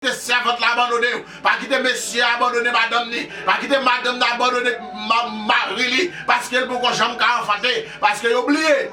quitter servante l'abandonner, pas quitter monsieur abandonner madame ni, pas quitter madame abandonner mari parce qu'elle peut qu'on jamais enfanter, parce que oublié.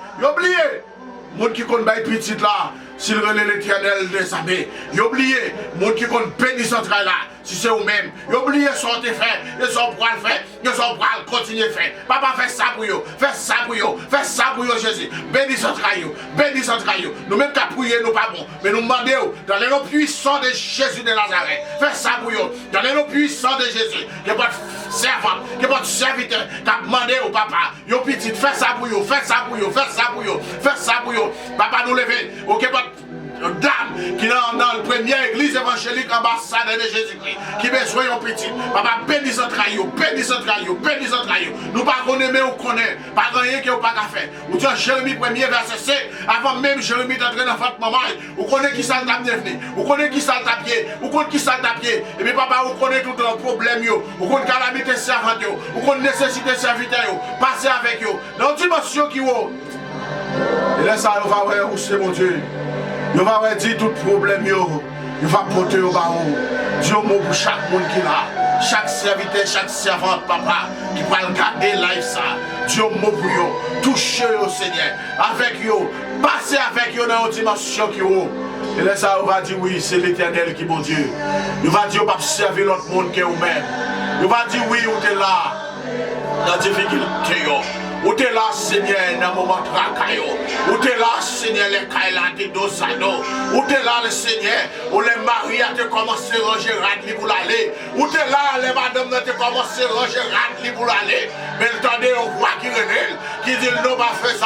Monde qui compte bail petit là, s'il relève l'Éternel des armées, il oublié, monde qui compte béni son travail là, si c'est vous-même, il oublié son te faire, ils sont pour le faire, ils sont pour continuer à faire. Papa fait ça pour vous, fait ça pour vous, fait ça pour vous Jésus. Béni son travail, béni son travail. Nous-mêmes qu'à prier, nous pas bon, mais nous demandons dans les noms puissants de Jésus de Nazareth, fait ça pour vous, dans les noms puissants de Jésus, que votre servante, que votre serviteur t'a demandé au papa, yo petit, fais ça pour vous, fais ça pour vous, fais ça pour vous, fais ça pour vous. Papa nous lever, ok, votre dame qui est dans la première église évangélique ambassade de Jésus-Christ, qui besoin de petit. Papa, bénis son traillot, bénis son traillot, bénis son traillot. Nous pas connaître, mais on connaît. Pas rien que vous pas faire. Ou tiens, Jérémie 1er verset 7, avant même Jérémie d'entrer dans votre maman, vous connaissez qui ça t'a bienvenu, vous connaissez qui ça t'a pied, vous connaissez qui ça t'a pied. Et puis papa, vous connaissez tout le problème, vous connaissez calamité servante, vous connaissez nécessité serviteur, passez avec vous. Dans une dimension qui vous. Et là, ça va voir où c'est mon Dieu. Il va dire tout problème, il va porter au baron. Dieu mot pour chaque monde qui là, chaque serviteur, chaque servante, papa, qui va garder life ça. Dieu mot pour eux, toucher au Seigneur, avec eux, passer avec eux dans une dimension qui est. Et là, ça va dire oui, c'est l'Éternel qui est mon Dieu. Il va dire, on va servir l'autre monde que vous-même. Il va dire oui, on est là, dans la difficulté. Où t'es là, Seigneur, dans le moment de tracaille. Où t'es là, Seigneur, les caillantes d'Osano. Où t'es là, le Seigneur, où les maris ont commencé à ranger radli pour l'aller. Où t'es là, les madames ont commencé à ranger radli pour l'aller. Mais le temps de roi qui renaît, qui dit non, pas faire ça.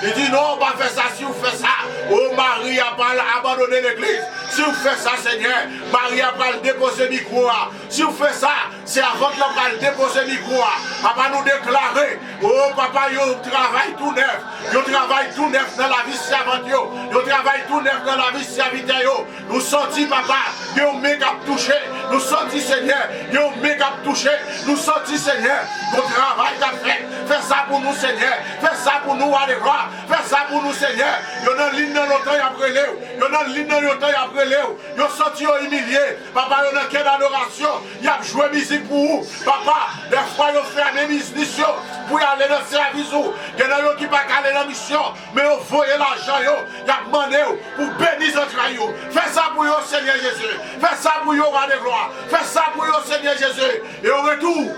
Il dit non, pas faire ça. Si vous faites ça, oh Marie a pas abandonné l'église. Si vous faites ça, Seigneur, Marie a pas déposé le micro. Si vous faites ça, c'est avant que l'on va déposer le micro. Papa nous déclarer, oh papa, yo travail tout neuf. Yo travail tout neuf dans la vie servante. Yo travail tout neuf dans la vie serviteur. Nous sortis, papa, yo méga touché. Nous sortis, Seigneur, yo méga touché. Nous sortis, Seigneur, notre travail qu'a fait. Fais ça pour nous, Seigneur. Fais ça pour nous, alléluia. Fais ça pour nous, Seigneur. Yo dans ligne dans l'automne après léo. Yo dans ligne dans l'automne après léo. Yo sorti au humilié. Papa, yo dans quelle adoration. Y a joué musique pour vous. Papa, des fois, yo fait une mission pour aller dans le service. Il y en a qui ne peuvent pas aller dans la mission, mais vous voyez l'argent, il y a demandé pour bénir notre rayon. Fais ça pour vous, Seigneur Jésus. Fais ça pour vous, roi de gloire. Fais ça pour vous, Seigneur Jésus. Et au retour,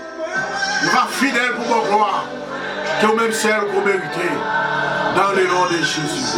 il va fidèle pour vos gloires, que vous-même celle que vous méritez, dans le nom de Jésus.